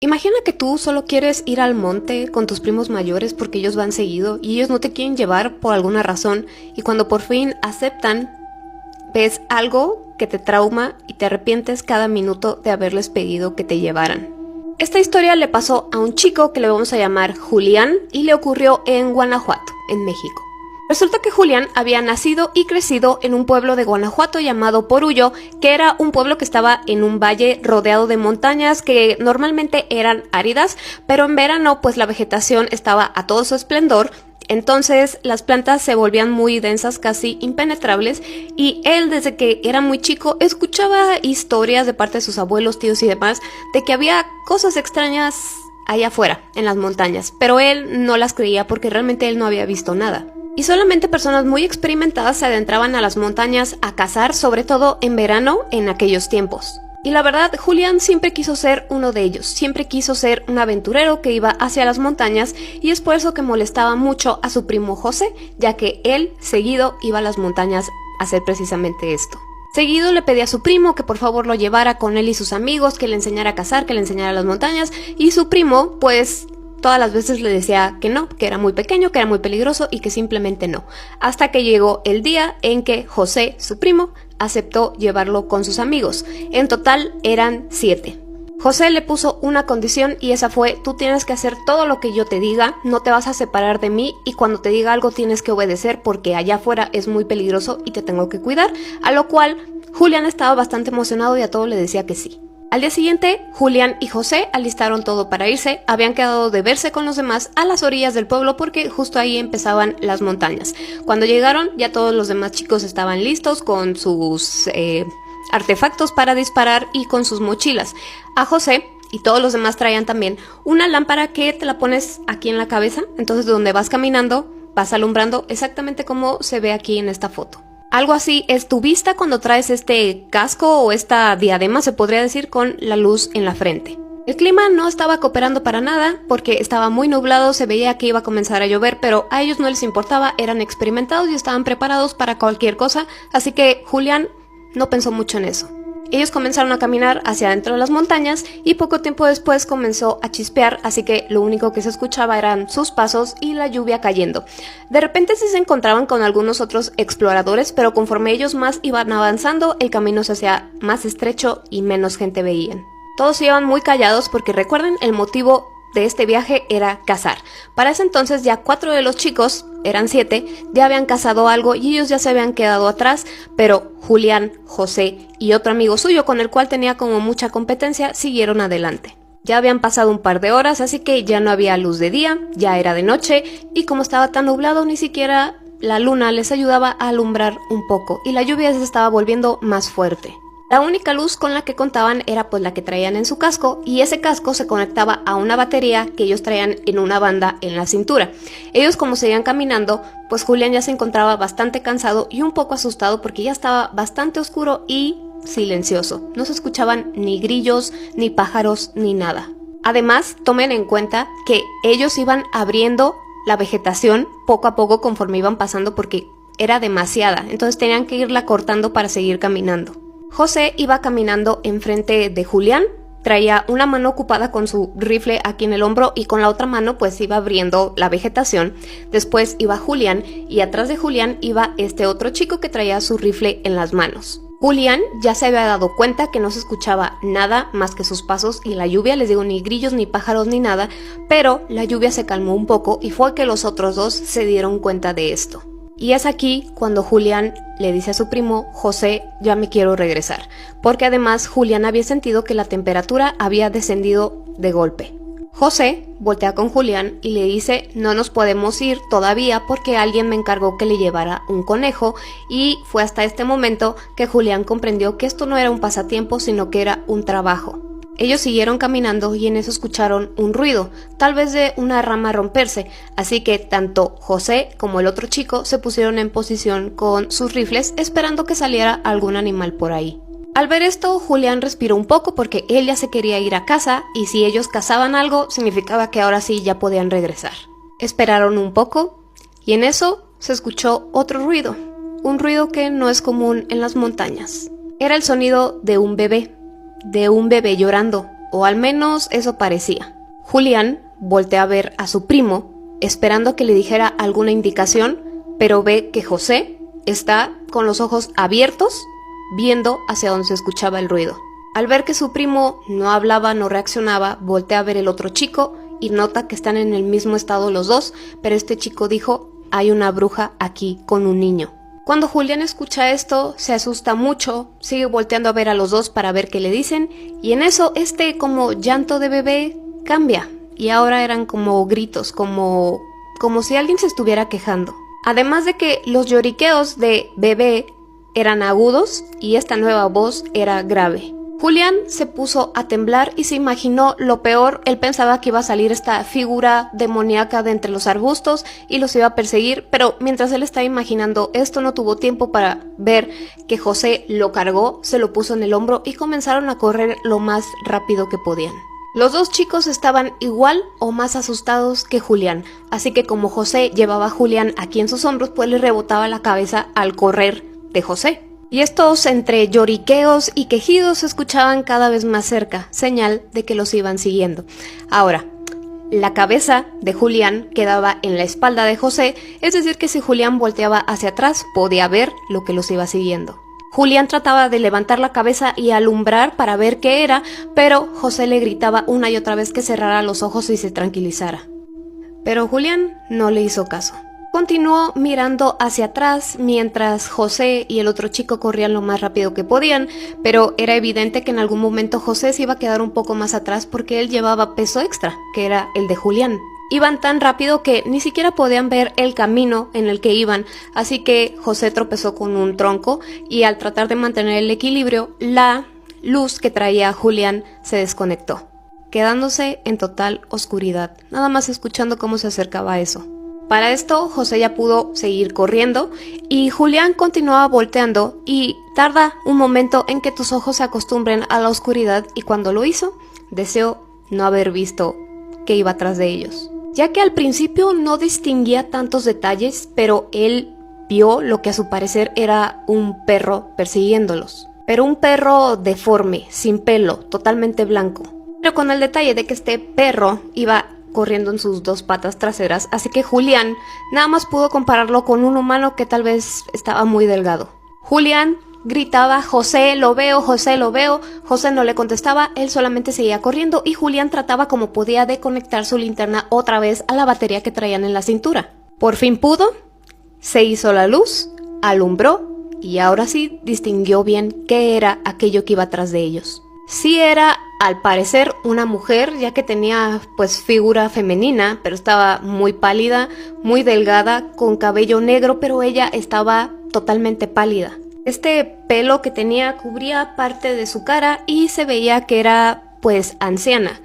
Imagina que tú solo quieres ir al monte con tus primos mayores porque ellos van seguido y ellos no te quieren llevar por alguna razón, y cuando por fin aceptan, ves algo que te trauma y te arrepientes cada minuto de haberles pedido que te llevaran. Esta historia le pasó a un chico que le vamos a llamar Julián y le ocurrió en Guanajuato, en México. Resulta que Julián había nacido y crecido en un pueblo de Guanajuato llamado Porullo, que era un pueblo que estaba en un valle rodeado de montañas que normalmente eran áridas, pero en verano pues la vegetación estaba a todo su esplendor. Entonces las plantas se volvían muy densas, casi impenetrables, y él desde que era muy chico escuchaba historias de parte de sus abuelos, tíos y demás de que había cosas extrañas allá afuera, en las montañas, pero él no las creía porque realmente él no había visto nada. Y solamente personas muy experimentadas se adentraban a las montañas a cazar, sobre todo en verano en aquellos tiempos. Y la verdad, Julián siempre quiso ser uno de ellos, siempre quiso ser un aventurero que iba hacia las montañas, y es por eso que molestaba mucho a su primo José, ya que él seguido iba a las montañas a hacer precisamente esto. Seguido le pedía a su primo que por favor lo llevara con él y sus amigos, que le enseñara a cazar, que le enseñara las montañas, y su primo pues todas las veces le decía que no, que era muy pequeño, que era muy peligroso y que simplemente no. Hasta que llegó el día en que José, su primo, aceptó llevarlo con sus amigos. En total eran 7. José le puso una condición y esa fue: tú tienes que hacer todo lo que yo te diga, no te vas a separar de mí y cuando te diga algo tienes que obedecer porque allá afuera es muy peligroso y te tengo que cuidar. A lo cual Julián estaba bastante emocionado y a todo le decía que sí. Al día siguiente, Julián y José alistaron todo para irse. Habían quedado de verse con los demás a las orillas del pueblo porque justo ahí empezaban las montañas. Cuando llegaron, ya todos los demás chicos estaban listos con sus artefactos para disparar y con sus mochilas. A José y todos los demás traían también una lámpara que te la pones aquí en la cabeza, entonces de donde vas caminando vas alumbrando exactamente como se ve aquí en esta foto. Algo así es tu vista cuando traes este casco o esta diadema, se podría decir, con la luz en la frente. El clima no estaba cooperando para nada porque estaba muy nublado, se veía que iba a comenzar a llover, pero a ellos no les importaba, eran experimentados y estaban preparados para cualquier cosa, así que Julián no pensó mucho en eso. Ellos comenzaron a caminar hacia adentro de las montañas y poco tiempo después comenzó a chispear, así que lo único que se escuchaba eran sus pasos y la lluvia cayendo. De repente sí se encontraban con algunos otros exploradores, pero conforme ellos más iban avanzando, el camino se hacía más estrecho y menos gente veían. Todos iban muy callados porque recuerden, el motivo de este viaje era cazar. Para ese entonces ya 4 de los chicos, eran 7, ya habían cazado algo y ellos ya se habían quedado atrás, pero Julián, José y otro amigo suyo con el cual tenía como mucha competencia siguieron adelante. Ya habían pasado un par de horas, así que ya no había luz de día, ya era de noche y como estaba tan nublado ni siquiera la luna les ayudaba a alumbrar un poco y la lluvia se estaba volviendo más fuerte. La única luz con la que contaban era pues la que traían en su casco, y ese casco se conectaba a una batería que ellos traían en una banda en la cintura. Ellos, como seguían caminando, pues Julián ya se encontraba bastante cansado y un poco asustado porque ya estaba bastante oscuro y silencioso. No se escuchaban ni grillos, ni pájaros, ni nada. Además, tomen en cuenta que ellos iban abriendo la vegetación poco a poco conforme iban pasando porque era demasiada, entonces tenían que irla cortando para seguir caminando. José iba caminando enfrente de Julián, traía una mano ocupada con su rifle aquí en el hombro y con la otra mano pues iba abriendo la vegetación. Después iba Julián y atrás de Julián iba este otro chico que traía su rifle en las manos. Julián ya se había dado cuenta que no se escuchaba nada más que sus pasos y la lluvia, les digo, ni grillos, ni pájaros, ni nada, pero la lluvia se calmó un poco y fue que los otros dos se dieron cuenta de esto. Y es aquí cuando Julián le dice a su primo: José, ya me quiero regresar, porque además Julián había sentido que la temperatura había descendido de golpe. José voltea con Julián y le dice: no nos podemos ir todavía porque alguien me encargó que le llevara un conejo, y fue hasta este momento que Julián comprendió que esto no era un pasatiempo sino que era un trabajo. Ellos siguieron caminando y en eso escucharon un ruido, tal vez de una rama romperse, así que tanto José como el otro chico se pusieron en posición con sus rifles esperando que saliera algún animal por ahí. Al ver esto, Julián respiró un poco porque él ya se quería ir a casa y si ellos cazaban algo significaba que ahora sí ya podían regresar. Esperaron un poco y en eso se escuchó otro ruido, un ruido que no es común en las montañas. Era el sonido de un bebé llorando, o al menos eso parecía. Julián voltea a ver a su primo, esperando que le dijera alguna indicación, pero ve que José está con los ojos abiertos, viendo hacia donde se escuchaba el ruido. Al ver que su primo no hablaba, no reaccionaba, voltea a ver el otro chico y nota que están en el mismo estado los dos, pero este chico dijo: hay una bruja aquí con un niño. Cuando Julián escucha esto, se asusta mucho, sigue volteando a ver a los dos para ver qué le dicen, y en eso como llanto de bebé cambia, y ahora eran como gritos, como si alguien se estuviera quejando. Además de que los lloriqueos de bebé eran agudos y esta nueva voz era grave. Julián se puso a temblar y se imaginó lo peor. Él pensaba que iba a salir esta figura demoníaca de entre los arbustos y los iba a perseguir, pero mientras él estaba imaginando esto no tuvo tiempo para ver que José lo cargó, se lo puso en el hombro y comenzaron a correr lo más rápido que podían. Los dos chicos estaban igual o más asustados que Julián, así que como José llevaba a Julián aquí en sus hombros, pues le rebotaba la cabeza al correr de José. Y estos entre lloriqueos y quejidos se escuchaban cada vez más cerca, señal de que los iban siguiendo. Ahora, la cabeza de Julián quedaba en la espalda de José, es decir que si Julián volteaba hacia atrás podía ver lo que los iba siguiendo. Julián trataba de levantar la cabeza y alumbrar para ver qué era, pero José le gritaba una y otra vez que cerrara los ojos y se tranquilizara. Pero Julián no le hizo caso. Continuó mirando hacia atrás mientras José y el otro chico corrían lo más rápido que podían, pero era evidente que en algún momento José se iba a quedar un poco más atrás porque él llevaba peso extra, que era el de Julián. Iban tan rápido que ni siquiera podían ver el camino en el que iban, así que José tropezó con un tronco y al tratar de mantener el equilibrio, la luz que traía Julián se desconectó, quedándose en total oscuridad, nada más escuchando cómo se acercaba eso. Para esto, José ya pudo seguir corriendo y Julián continuaba volteando y tarda un momento en que tus ojos se acostumbren a la oscuridad y cuando lo hizo, deseó no haber visto que iba atrás de ellos. Ya que al principio no distinguía tantos detalles, pero él vio lo que a su parecer era un perro persiguiéndolos. Pero un perro deforme, sin pelo, totalmente blanco. Pero con el detalle de que este perro iba corriendo en sus dos patas traseras, así que Julián nada más pudo compararlo con un humano que tal vez estaba muy delgado. Julián gritaba: José, lo veo, José, lo veo. José no le contestaba, él solamente seguía corriendo y Julián trataba como podía de conectar su linterna otra vez a la batería que traían en la cintura. Por fin pudo, se hizo la luz, alumbró y ahora sí distinguió bien qué era aquello que iba atrás de ellos. Sí era, al parecer, una mujer, ya que tenía pues figura femenina, pero estaba muy pálida, muy delgada, con cabello negro, pero ella estaba totalmente pálida. Este pelo que tenía cubría parte de su cara y se veía que era pues anciana.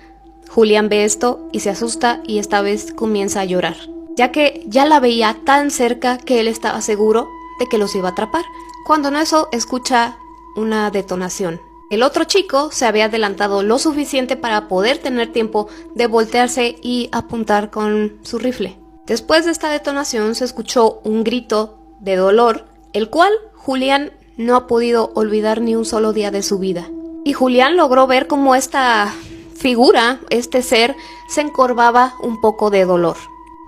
Julián ve esto y se asusta y esta vez comienza a llorar, ya que ya la veía tan cerca que él estaba seguro de que los iba a atrapar, cuando en eso escucha una detonación. El otro chico se había adelantado lo suficiente para poder tener tiempo de voltearse y apuntar con su rifle. Después de esta detonación se escuchó un grito de dolor, el cual Julián no ha podido olvidar ni un solo día de su vida. Y Julián logró ver cómo esta figura, este ser, se encorvaba un poco de dolor.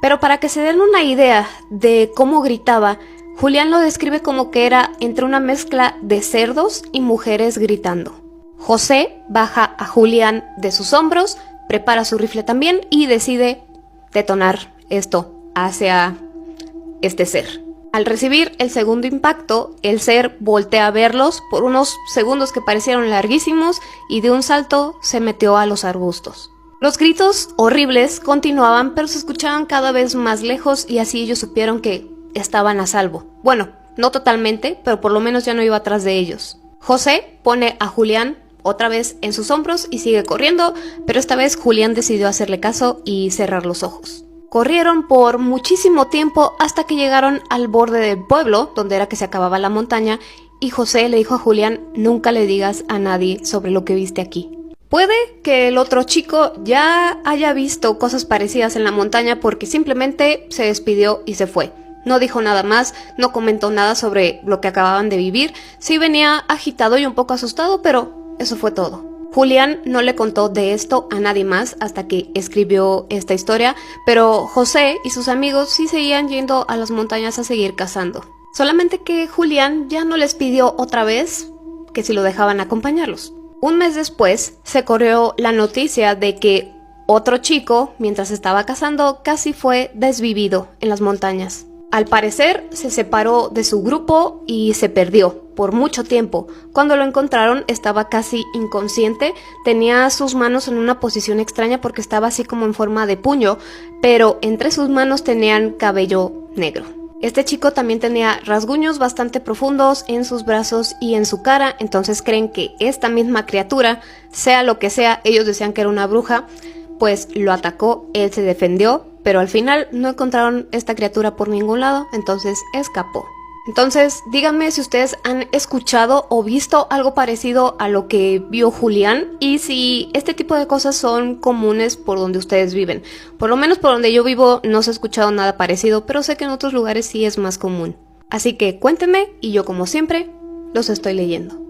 Pero para que se den una idea de cómo gritaba, Julián lo describe como que era entre una mezcla de cerdos y mujeres gritando. José baja a Julián de sus hombros, prepara su rifle también y decide detonar esto hacia este ser. Al recibir el segundo impacto, el ser voltea a verlos por unos segundos que parecieron larguísimos y de un salto se metió a los arbustos. Los gritos horribles continuaban, pero se escuchaban cada vez más lejos y así ellos supieron que estaban a salvo. Bueno, no totalmente, pero por lo menos ya no iba atrás de ellos. José pone a Julián otra vez en sus hombros y sigue corriendo, pero esta vez Julián decidió hacerle caso y cerrar los ojos. Corrieron por muchísimo tiempo hasta que llegaron al borde del pueblo, donde era que se acababa la montaña, y José le dijo a Julián: nunca le digas a nadie sobre lo que viste aquí. Puede que el otro chico ya haya visto cosas parecidas en la montaña porque simplemente se despidió y se fue. No dijo nada más, no comentó nada sobre lo que acababan de vivir. Sí venía agitado y un poco asustado, pero eso fue todo. Julián no le contó de esto a nadie más hasta que escribió esta historia, pero José y sus amigos sí seguían yendo a las montañas a seguir cazando. Solamente que Julián ya no les pidió otra vez que si lo dejaban acompañarlos. Un mes después se corrió la noticia de que otro chico, mientras estaba cazando, casi fue desvivido en las montañas. Al parecer, se separó de su grupo y se perdió por mucho tiempo. Cuando lo encontraron, estaba casi inconsciente, tenía sus manos en una posición extraña porque estaba así como en forma de puño, pero entre sus manos tenían cabello negro. Este chico también tenía rasguños bastante profundos en sus brazos y en su cara, entonces creen que esta misma criatura, sea lo que sea, ellos decían que era una bruja, pues lo atacó, él se defendió, pero al final no encontraron esta criatura por ningún lado, entonces escapó. Entonces, díganme si ustedes han escuchado o visto algo parecido a lo que vio Julián y si este tipo de cosas son comunes por donde ustedes viven. Por lo menos por donde yo vivo no se ha escuchado nada parecido, pero sé que en otros lugares sí es más común. Así que cuéntenme y yo como siempre los estoy leyendo.